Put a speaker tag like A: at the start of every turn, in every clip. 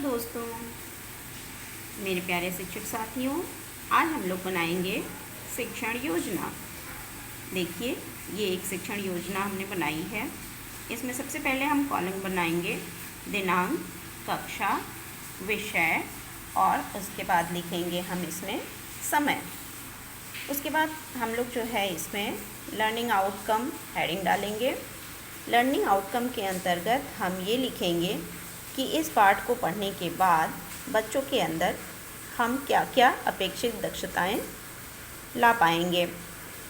A: दोस्तों, मेरे प्यारे शिक्षक साथियों, आज हम लोग बनाएंगे शिक्षण योजना। देखिए, ये एक शिक्षण योजना हमने बनाई है। इसमें सबसे पहले हम कॉलम बनाएंगे दिनांक, कक्षा, विषय और उसके बाद लिखेंगे हम इसमें समय। उसके बाद हम लोग जो है इसमें लर्निंग आउटकम हेडिंग डालेंगे। लर्निंग आउटकम के अंतर्गत हम ये लिखेंगे कि इस पाठ को पढ़ने के बाद बच्चों के अंदर हम क्या क्या अपेक्षित दक्षताएं ला पाएंगे।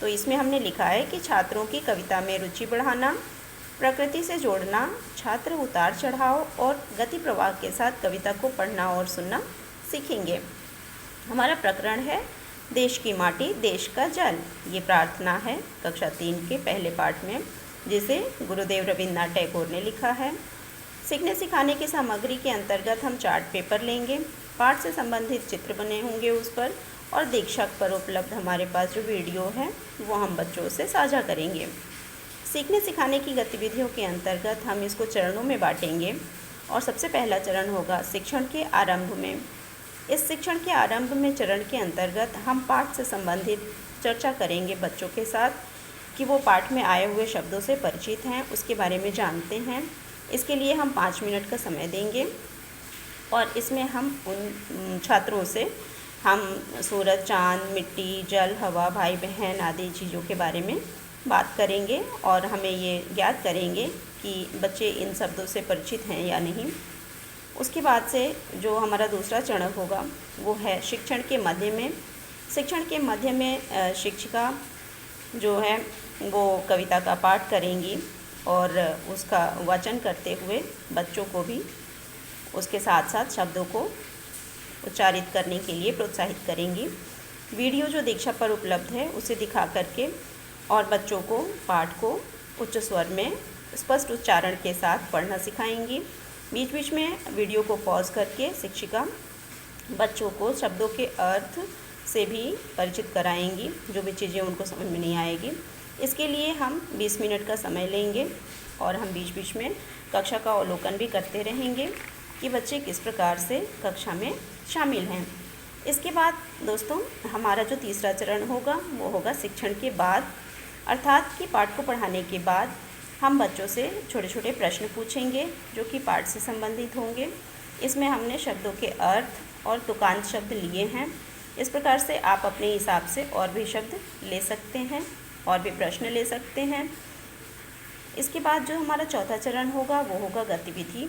A: तो इसमें हमने लिखा है कि छात्रों की कविता में रुचि बढ़ाना, प्रकृति से जोड़ना, छात्र उतार चढ़ाव और गति प्रवाह के साथ कविता को पढ़ना और सुनना सीखेंगे। हमारा प्रकरण है देश की माटी देश का जल। ये प्रार्थना है कक्षा 3 के पहले पाठ में, जिसे गुरुदेव रविन्द्रनाथ टैगोर ने लिखा है। सीखने सिखाने की सामग्री के अंतर्गत हम चार्ट पेपर लेंगे, पाठ से संबंधित चित्र बने होंगे उस पर, और दीक्षक पर उपलब्ध हमारे पास जो वीडियो है वो हम बच्चों से साझा करेंगे। सीखने सिखाने की गतिविधियों के अंतर्गत हम इसको चरणों में बांटेंगे और सबसे पहला चरण होगा शिक्षण के आरंभ में। इस शिक्षण के आरंभ में चरण के अंतर्गत हम पाठ से संबंधित चर्चा करेंगे बच्चों के साथ कि वो पाठ में आए हुए शब्दों से परिचित हैं, उसके बारे में जानते हैं। इसके लिए हम 5 मिनट का समय देंगे और इसमें हम उन छात्रों से हम सूरज, चाँद, मिट्टी, जल, हवा, भाई बहन आदि चीज़ों के बारे में बात करेंगे और हमें ये ज्ञात करेंगे कि बच्चे इन शब्दों से परिचित हैं या नहीं। उसके बाद से जो हमारा दूसरा चरण होगा वो है शिक्षण के मध्य में। शिक्षण के मध्य में शिक्षिका जो है वो कविता का पाठ करेंगी और उसका वाचन करते हुए बच्चों को भी उसके साथ साथ शब्दों को उच्चारित करने के लिए प्रोत्साहित करेंगी। वीडियो जो दीक्षा पर उपलब्ध है उसे दिखा करके और बच्चों को पाठ को उच्च स्वर में स्पष्ट उच्चारण के साथ पढ़ना सिखाएंगी। बीच बीच में वीडियो को पॉज करके शिक्षिका बच्चों को शब्दों के अर्थ से भी परिचित कराएंगी, जो भी चीज़ें उनको समझ में नहीं आएगी। इसके लिए हम 20 मिनट का समय लेंगे और हम बीच बीच में कक्षा का अवलोकन भी करते रहेंगे कि बच्चे किस प्रकार से कक्षा में शामिल हैं। इसके बाद दोस्तों हमारा जो तीसरा चरण होगा वो होगा शिक्षण के बाद, अर्थात कि पाठ को पढ़ाने के बाद हम बच्चों से छोटे छोटे प्रश्न पूछेंगे जो कि पाठ से संबंधित होंगे। इसमें हमने शब्दों के अर्थ और तुकांत शब्द लिए हैं। इस प्रकार से आप अपने हिसाब से और भी शब्द ले सकते हैं और भी प्रश्न ले सकते हैं। इसके बाद जो हमारा चौथा चरण होगा वो होगा गतिविधि।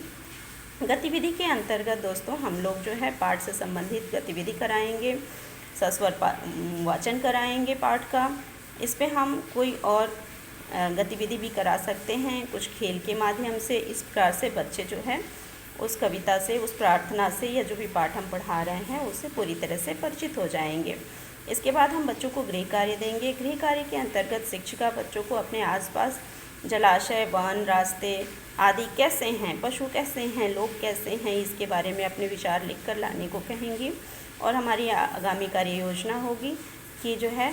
A: गतिविधि के अंतर्गत दोस्तों हम लोग जो है पाठ से संबंधित गतिविधि कराएंगे, सस्वर वाचन कराएंगे पाठ का। इस पे हम कोई और गतिविधि भी करा सकते हैं, कुछ खेल के माध्यम से। इस प्रकार से बच्चे जो है उस कविता से, उस प्रार्थना से या जो भी पाठ हम पढ़ा रहे हैं उससे पूरी तरह से परिचित हो जाएंगे। इसके बाद हम बच्चों को गृह कार्य देंगे। गृह कार्य के अंतर्गत शिक्षिका बच्चों को अपने आसपास जलाशय, वन, रास्ते आदि कैसे हैं, पशु कैसे हैं, लोग कैसे हैं, इसके बारे में अपने विचार लिख कर लाने को कहेंगी। और हमारी आगामी कार्य योजना होगी कि जो है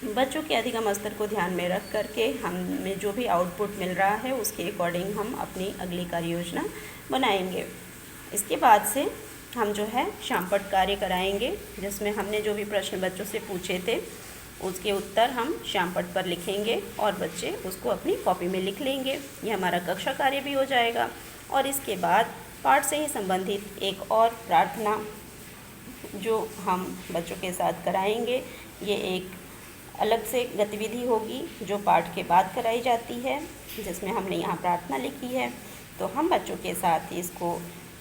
A: बच्चों के अधिगम स्तर को ध्यान में रख करके हमें जो भी आउटपुट मिल रहा है उसके अकॉर्डिंग हम अपनी अगली कार्य योजना बनाएंगे। इसके बाद से हम जो है शामपट कार्य कराएंगे, जिसमें हमने जो भी प्रश्न बच्चों से पूछे थे उसके उत्तर हम शामपट पर लिखेंगे और बच्चे उसको अपनी कॉपी में लिख लेंगे। ये हमारा कक्षा कार्य भी हो जाएगा। और इसके बाद पाठ से ही संबंधित एक और प्रार्थना जो हम बच्चों के साथ कराएंगे, ये एक अलग से गतिविधि होगी जो पाठ के बाद कराई जाती है, जिसमें हमने यहाँ प्रार्थना लिखी है। तो हम बच्चों के साथ इसको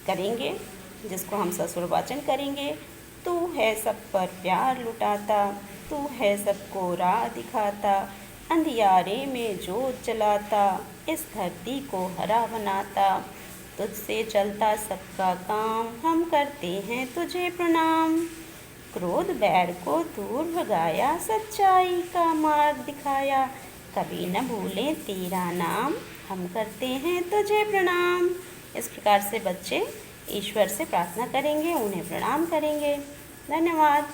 A: करेंगे, जिसको हम सस्वर वाचन करेंगे। तू है सब पर प्यार लुटाता, तू है सबको राह दिखाता, अंधियारे में जोत जलाता, इस धरती को हरा बनाता, तुझसे चलता सबका काम, हम करते हैं तुझे प्रणाम। क्रोध बैर को दूर भगाया, सच्चाई का मार्ग दिखाया, कभी न भूलें तेरा नाम, हम करते हैं तुझे प्रणाम। इस प्रकार से बच्चे ईश्वर से प्रार्थना करेंगे, उन्हें प्रणाम करेंगे। धन्यवाद।